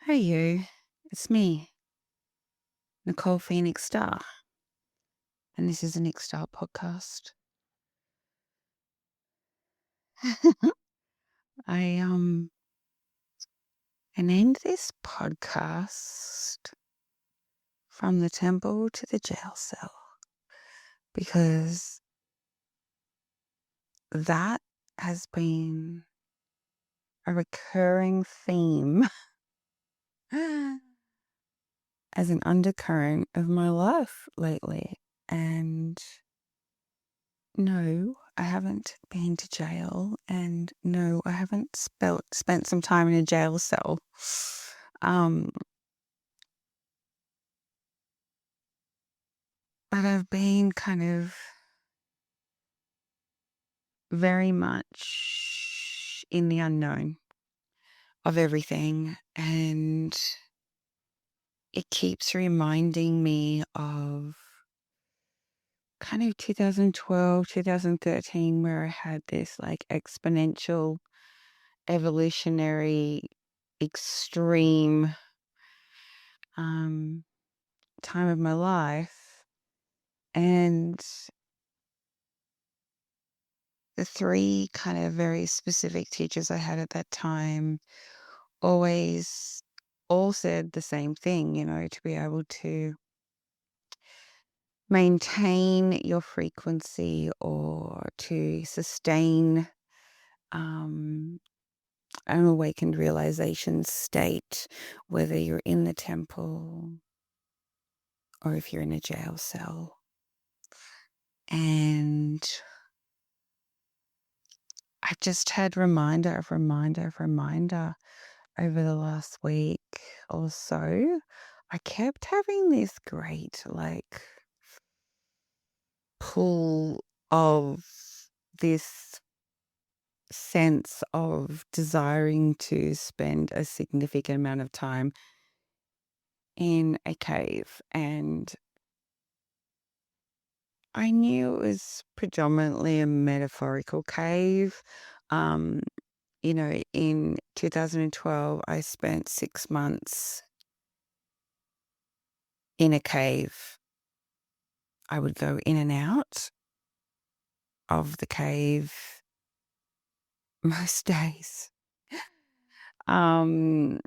Hey you, it's me, Nicole Phoenix Star, and this is a Nick Star podcast. I I named this podcast From the Temple to the Jail Cell because that has been a recurring theme as an undercurrent of my life lately. And no, I haven't been to jail, and no, I haven't spent some time in a jail cell. Um, but I've been kind of very much in the unknown of everything, and it keeps reminding me of kind of 2012, 2013, where I had this like exponential, evolutionary, extreme um, time of my life. And the three kind of very specific teachers I had at that time always all said the same thing, to be able to maintain your frequency or to sustain um, an awakened realization state, whether you're in the temple or if you're in a jail cell. And I've just had reminder of reminder of reminder over the last week or so. I kept having this great, like, pull of this sense of desiring to spend a significant amount of time in a cave. And I knew it was predominantly a metaphorical cave. Um, in 2012, I spent 6 months in a cave. I would go in and out of the cave most days. Um,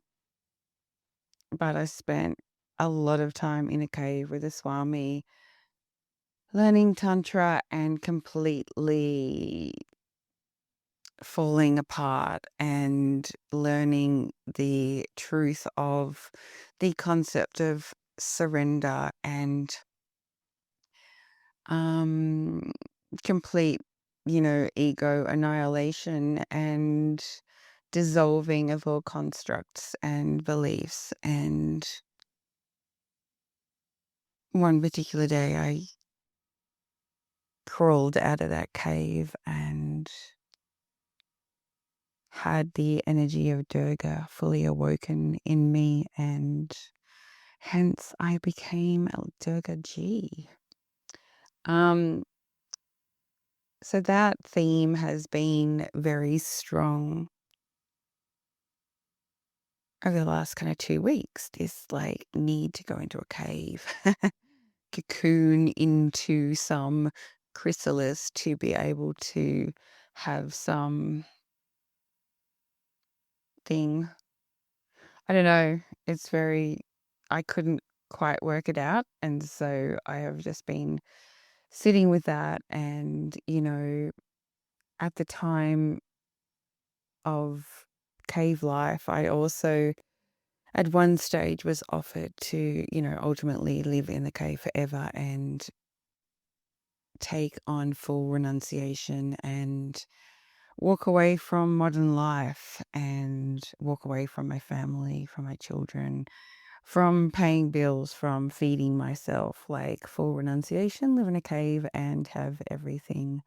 but I spent a lot of time in a cave with a Swami, learning Tantra and completely falling apart and learning the truth of the concept of surrender and um, complete, ego annihilation and dissolving of all constructs and beliefs. And one particular day, I crawled out of that cave and had the energy of Durga fully awoken in me, and hence I became Durga G. So that theme has been very strong over the last kind of 2 weeks. This like need to go into a cave, cocoon into some chrysalis to be able to have some thing. I don't know. I couldn't quite work it out. And so I have just been sitting with that. And, at the time of cave life, I also at one stage was offered to, ultimately live in the cave forever and take on full renunciation and walk away from modern life and walk away from my family, from my children, from paying bills, from feeding myself, like full renunciation, live in a cave and have everything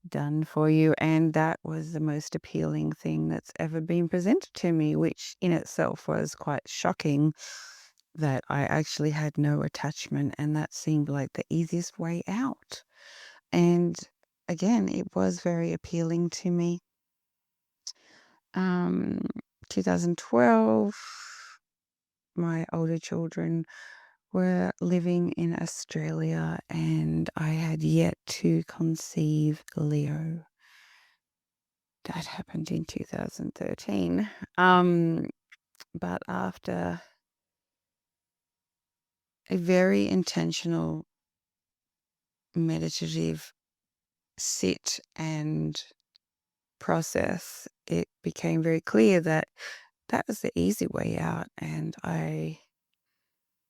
done for you. And that was the most appealing thing that's ever been presented to me, which in itself was quite shocking that I actually had no attachment, and that seemed like the easiest way out. And again, it was very appealing to me. Um, 2012, my older children were living in Australia, and I had yet to conceive Leo. That happened in 2013. But after a very intentional meditative sit and process, it became very clear that that was the easy way out, and I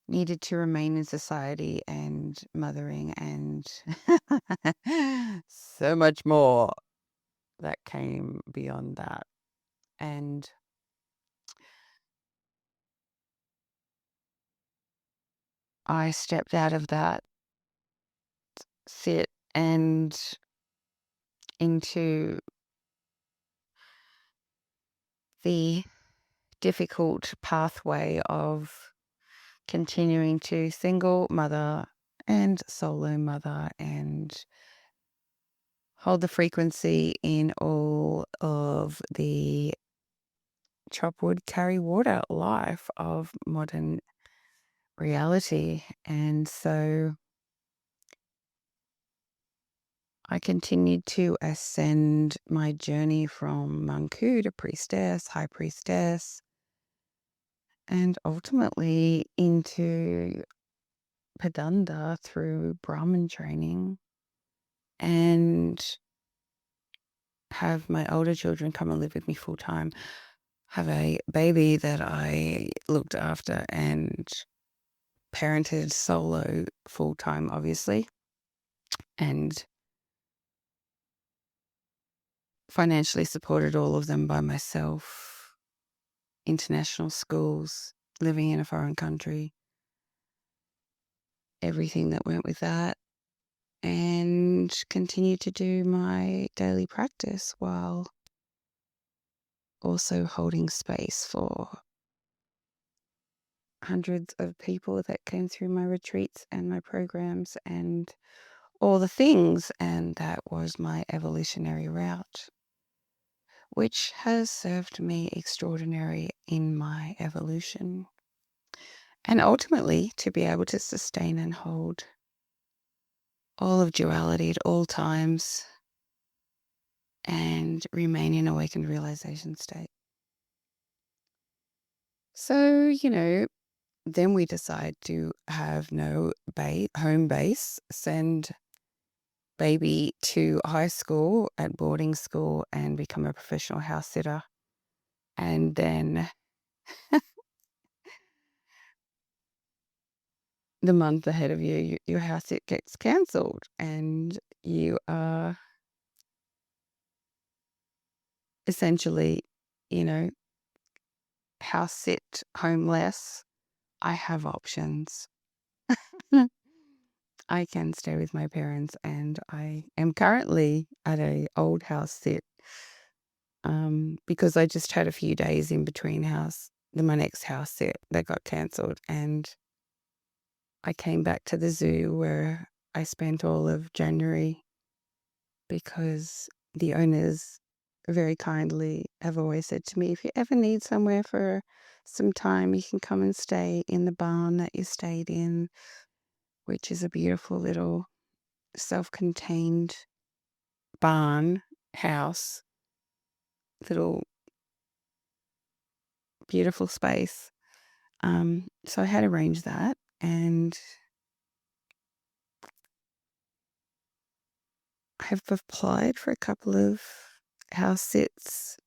needed to remain in society and mothering and so much more that came beyond that. And I stepped out of that sit and into the difficult pathway of continuing to single mother and solo mother and hold the frequency in all of the chop wood, carry water life of modern reality. And so I continued to ascend my journey from Manku to priestess, high priestess, and ultimately into Padanda through Brahmin training, and have my older children come and live with me full time, have a baby that I looked after and parented solo full time, obviously, and financially supported all of them by myself, international schools, living in a foreign country, everything that went with that, and continue to do my daily practice while also holding space for hundreds of people that came through my retreats and my programs and all the things. And that was my evolutionary route, which has served me extraordinary in my evolution. And ultimately, to be able to sustain and hold all of duality at all times and remain in awakened realization state. So, then we decide to have no home base, send baby to high school at boarding school and become a professional house sitter. And then the month ahead of you, your house sit gets cancelled and you are essentially, you know, house sit homeless. I have options. I can stay with my parents, and I am currently at a old house sit because I just had a few days in between my next house sit that got cancelled, and I came back to the zoo where I spent all of January because the owners very kindly have always said to me, if you ever need somewhere for some time, you can come and stay in the barn that you stayed in, which is a beautiful little self-contained barn house, little beautiful space. So I had arranged that, and I've applied for a couple of house sits,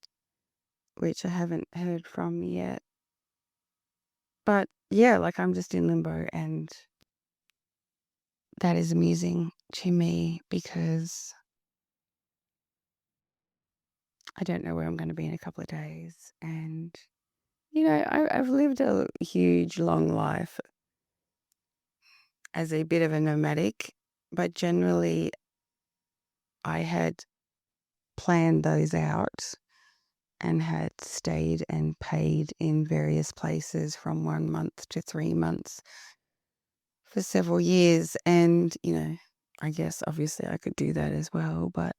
which I haven't heard from yet. But yeah, like I'm just in limbo, and that is amusing to me because I don't know where I'm going to be in a couple of days. And, I've lived a huge, long life as a bit of a nomadic, but generally I had planned those out and had stayed and paid in various places from 1 month to 3 months for several years. And, I guess obviously I could do that as well, but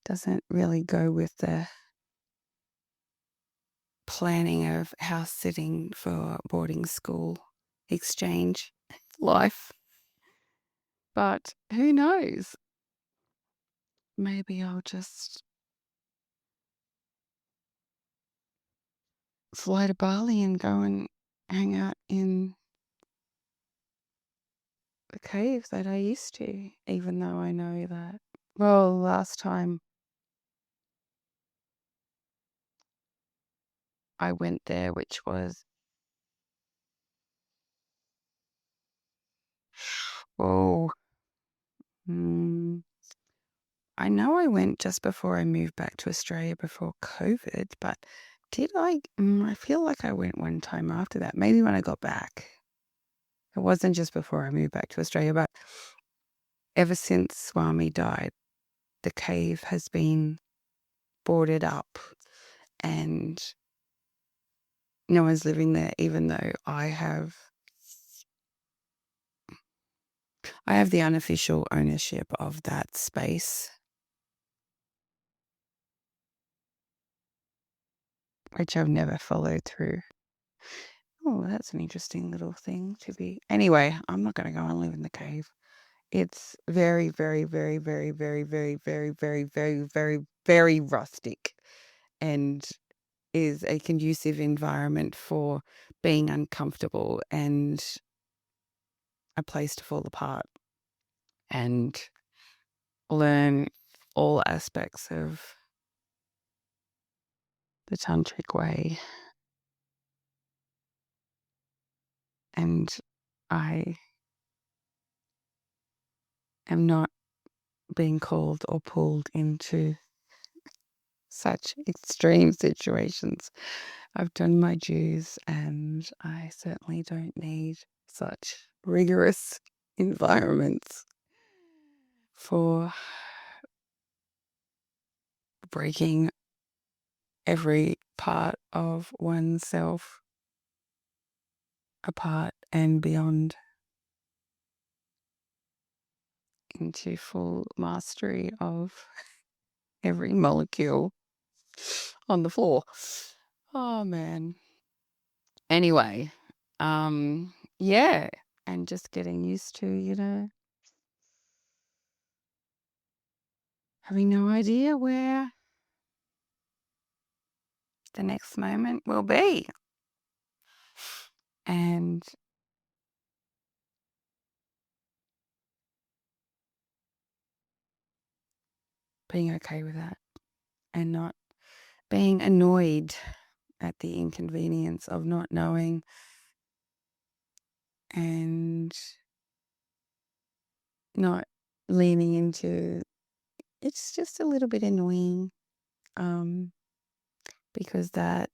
doesn't really go with the planning of house sitting for boarding school exchange life. But who knows? Maybe I'll just fly to Bali and go and hang out in the cave that I used to, even though I know that. Well, last time I went there, which was, oh, I know I went just before I moved back to Australia before COVID, but did I? I feel like I went one time after that, maybe when I got back. It wasn't just before I moved back to Australia, but ever since Swami died, the cave has been boarded up and no one's living there, even though I have the unofficial ownership of that space, which I've never followed through. Oh, that's an interesting little thing to be. Anyway, I'm not going to go and live in the cave. It's very, very, very, very, very, very, very, very, very, very, very rustic and is a conducive environment for being uncomfortable and a place to fall apart and learn all aspects of the tantric way. And I am not being called or pulled into such extreme situations. I've done my dues and I certainly don't need such rigorous environments for breaking every part of oneself apart and beyond into full mastery of every molecule on the floor. Oh man. Anyway, yeah, and just getting used to, having no idea where the next moment will be. And being okay with that and not being annoyed at the inconvenience of not knowing and not leaning into it's just a little bit annoying because that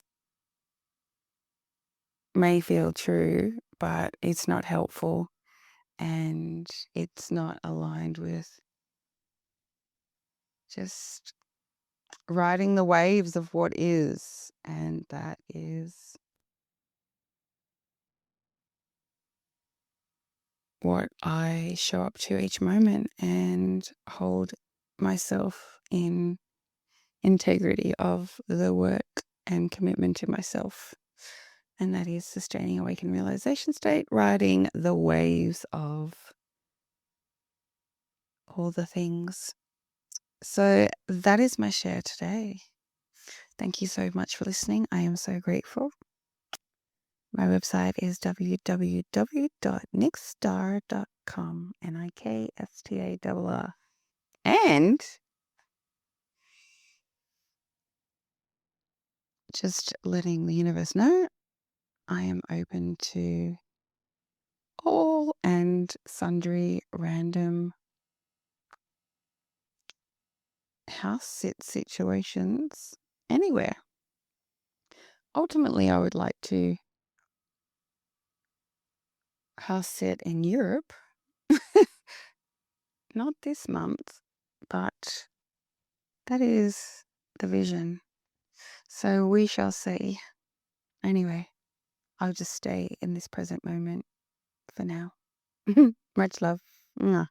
may feel true, but it's not helpful and it's not aligned with just riding the waves of what is, and that is what I show up to each moment and hold myself in integrity of the work and commitment to myself. And that is sustaining awakened realization state, riding the waves of all the things. So that is my share today. Thank you so much for listening. I am so grateful. My website is www.nickstar.com, NIKSTARR. And just letting the universe know I am open to all and sundry random house sit situations anywhere. Ultimately, I would like to house sit in Europe, not this month, but that is the vision. So we shall see. Anyway, I'll just stay in this present moment for now. Much love. Mwah.